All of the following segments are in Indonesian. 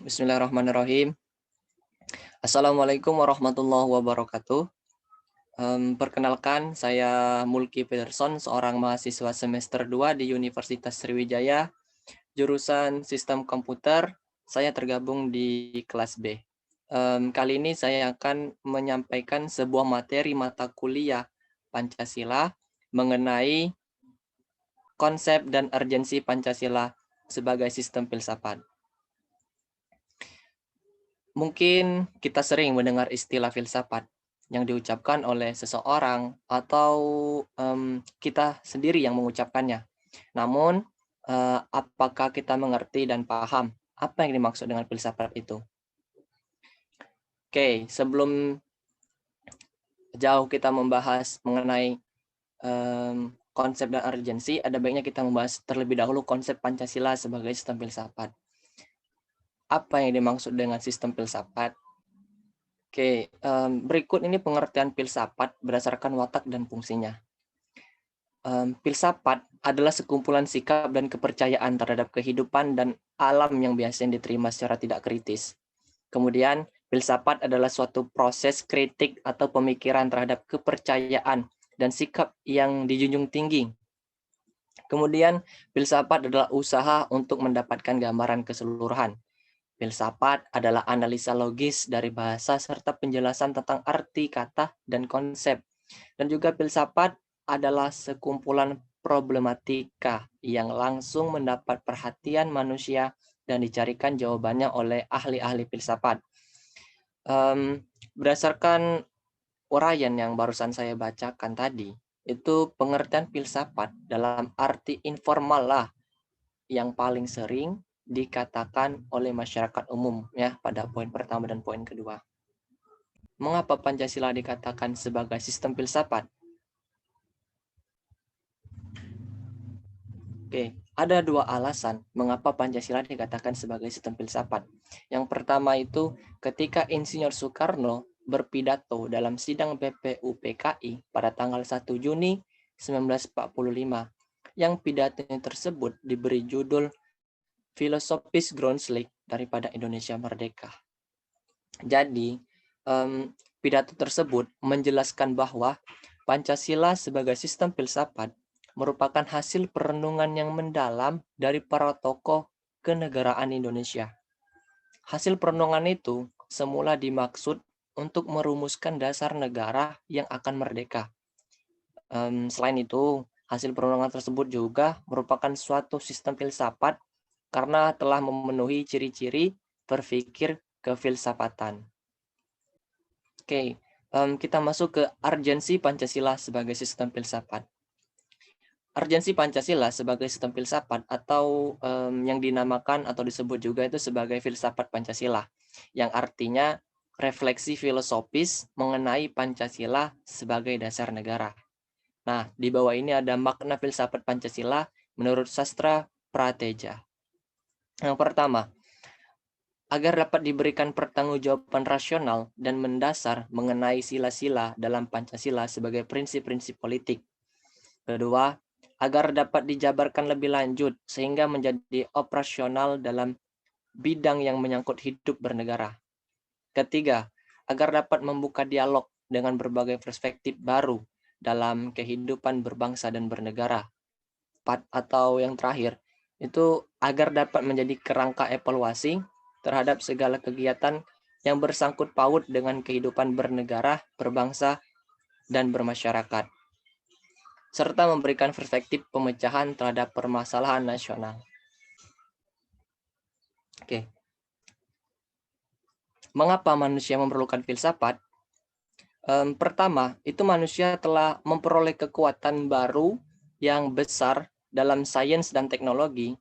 Bismillahirrahmanirrahim. Assalamualaikum warahmatullahi wabarakatuh. Perkenalkan, saya Mulki Peterson, seorang mahasiswa semester 2 di Universitas Sriwijaya, jurusan Sistem Komputer. Saya tergabung di kelas B. Kali ini saya akan menyampaikan sebuah materi mata kuliah Pancasila mengenai konsep dan urgensi Pancasila sebagai sistem filsafat. Mungkin kita sering mendengar istilah filsafat yang diucapkan oleh seseorang atau kita sendiri yang mengucapkannya. Namun, apakah kita mengerti dan paham apa yang dimaksud dengan filsafat itu? Oke, sebelum jauh kita membahas mengenai konsep dan urgensi, ada baiknya kita membahas terlebih dahulu konsep Pancasila sebagai sistem filsafat. Apa yang dimaksud dengan sistem filsafat? Oke, berikut ini pengertian filsafat berdasarkan watak dan fungsinya. Filsafat adalah sekumpulan sikap dan kepercayaan terhadap kehidupan dan alam yang biasanya diterima secara tidak kritis. Kemudian, filsafat adalah suatu proses kritik atau pemikiran terhadap kepercayaan dan sikap yang dijunjung tinggi. Kemudian, filsafat adalah usaha untuk mendapatkan gambaran keseluruhan. Filsafat adalah analisa logis dari bahasa serta penjelasan tentang arti kata dan konsep. Dan juga filsafat adalah sekumpulan problematika yang langsung mendapat perhatian manusia dan dicarikan jawabannya oleh ahli-ahli filsafat. Berdasarkan uraian yang barusan saya bacakan tadi, itu pengertian filsafat dalam arti informal lah yang paling sering dikatakan oleh masyarakat umum ya pada poin pertama dan poin kedua. Mengapa Pancasila dikatakan sebagai sistem filsafat? Oke, ada dua alasan mengapa Pancasila dikatakan sebagai sistem filsafat. Yang pertama itu ketika Insinyur Soekarno berpidato dalam sidang BPUPKI pada tanggal 1 Juni 1945, yang pidatonya tersebut diberi judul Filosofis Groundslike daripada Indonesia Merdeka. Jadi, pidato tersebut menjelaskan bahwa Pancasila sebagai sistem filsafat merupakan hasil perenungan yang mendalam dari para tokoh kenegaraan Indonesia. Hasil perenungan itu semula dimaksud untuk merumuskan dasar negara yang akan merdeka. Selain itu, hasil perenungan tersebut juga merupakan suatu sistem filsafat karena telah memenuhi ciri-ciri berpikir kefilsafatan. Oke, kita masuk ke urgensi Pancasila sebagai sistem filsafat. Urgensi Pancasila sebagai sistem filsafat atau yang dinamakan atau disebut juga itu sebagai filsafat Pancasila, yang artinya refleksi filosofis mengenai Pancasila sebagai dasar negara. Nah, di bawah ini ada makna filsafat Pancasila menurut sastra Prateja. Yang pertama, agar dapat diberikan pertanggungjawaban rasional dan mendasar mengenai sila-sila dalam Pancasila sebagai prinsip-prinsip politik. Kedua, agar dapat dijabarkan lebih lanjut sehingga menjadi operasional dalam bidang yang menyangkut hidup bernegara. Ketiga, agar dapat membuka dialog dengan berbagai perspektif baru dalam kehidupan berbangsa dan bernegara. Atau yang terakhir, itu agar dapat menjadi kerangka evaluasi terhadap segala kegiatan yang bersangkut paut dengan kehidupan bernegara, berbangsa, dan bermasyarakat, serta memberikan perspektif pemecahan terhadap permasalahan nasional. Oke. Mengapa manusia memerlukan filsafat? Pertama, itu manusia telah memperoleh kekuatan baru yang besar dalam sains dan teknologi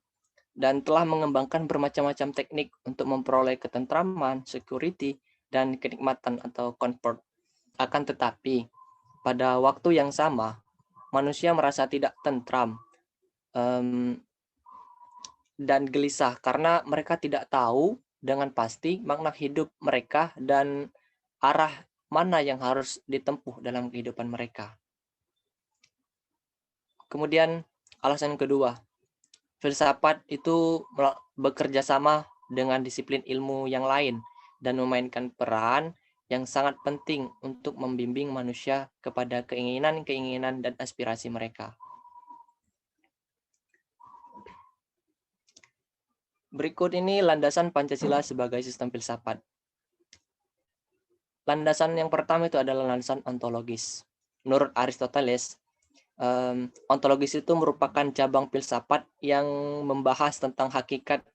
dan telah mengembangkan bermacam-macam teknik untuk memperoleh ketentraman, security, dan kenikmatan atau comfort. Akan tetapi, pada waktu yang sama, manusia merasa tidak tentram dan gelisah karena mereka tidak tahu dengan pasti makna hidup mereka dan arah mana yang harus ditempuh dalam kehidupan mereka. Kemudian alasan kedua, filsafat itu bekerja sama dengan disiplin ilmu yang lain dan memainkan peran yang sangat penting untuk membimbing manusia kepada keinginan-keinginan dan aspirasi mereka. Berikut ini landasan Pancasila sebagai sistem filsafat. Landasan yang pertama itu adalah landasan ontologis. Menurut Aristoteles, ontologis itu merupakan cabang filsafat yang membahas tentang hakikat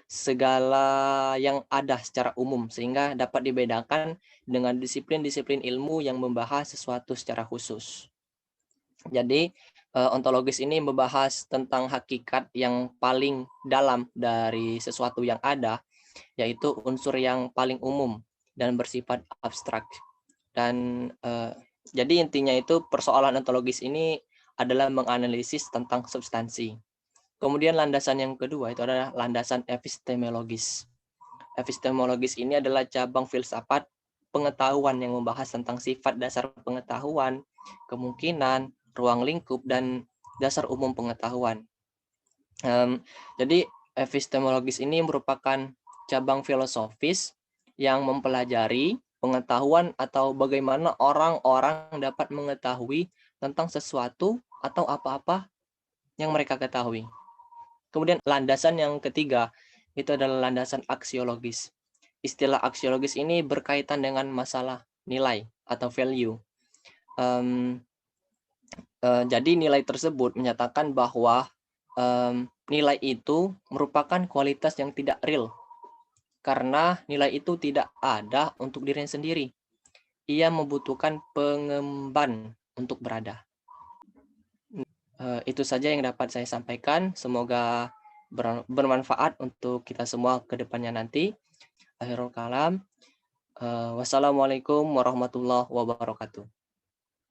segala yang ada secara umum, sehingga dapat dibedakan dengan disiplin-disiplin ilmu yang membahas sesuatu secara khusus. Jadi, ontologis ini membahas tentang hakikat yang paling dalam dari sesuatu yang ada, yaitu unsur yang paling umum dan bersifat abstrak. Dan jadi intinya itu persoalan ontologis ini adalah menganalisis tentang substansi. Kemudian landasan yang kedua itu adalah landasan epistemologis. Epistemologis ini adalah cabang filsafat pengetahuan yang membahas tentang sifat dasar pengetahuan, kemungkinan, ruang lingkup, dan dasar umum pengetahuan. Jadi epistemologis ini merupakan cabang filosofis yang mempelajari pengetahuan atau bagaimana orang-orang dapat mengetahui tentang sesuatu atau apa-apa yang mereka ketahui. Kemudian landasan yang ketiga itu adalah landasan aksiologis. Istilah aksiologis ini berkaitan dengan masalah nilai atau value. Jadi nilai tersebut menyatakan bahwa nilai itu merupakan kualitas yang tidak real, karena nilai itu tidak ada untuk dirinya sendiri. Ia membutuhkan pengemban untuk berada. Itu saja yang dapat saya sampaikan. Semoga bermanfaat untuk kita semua ke depannya nanti. Akhirul kalam. Wassalamualaikum warahmatullahi wabarakatuh.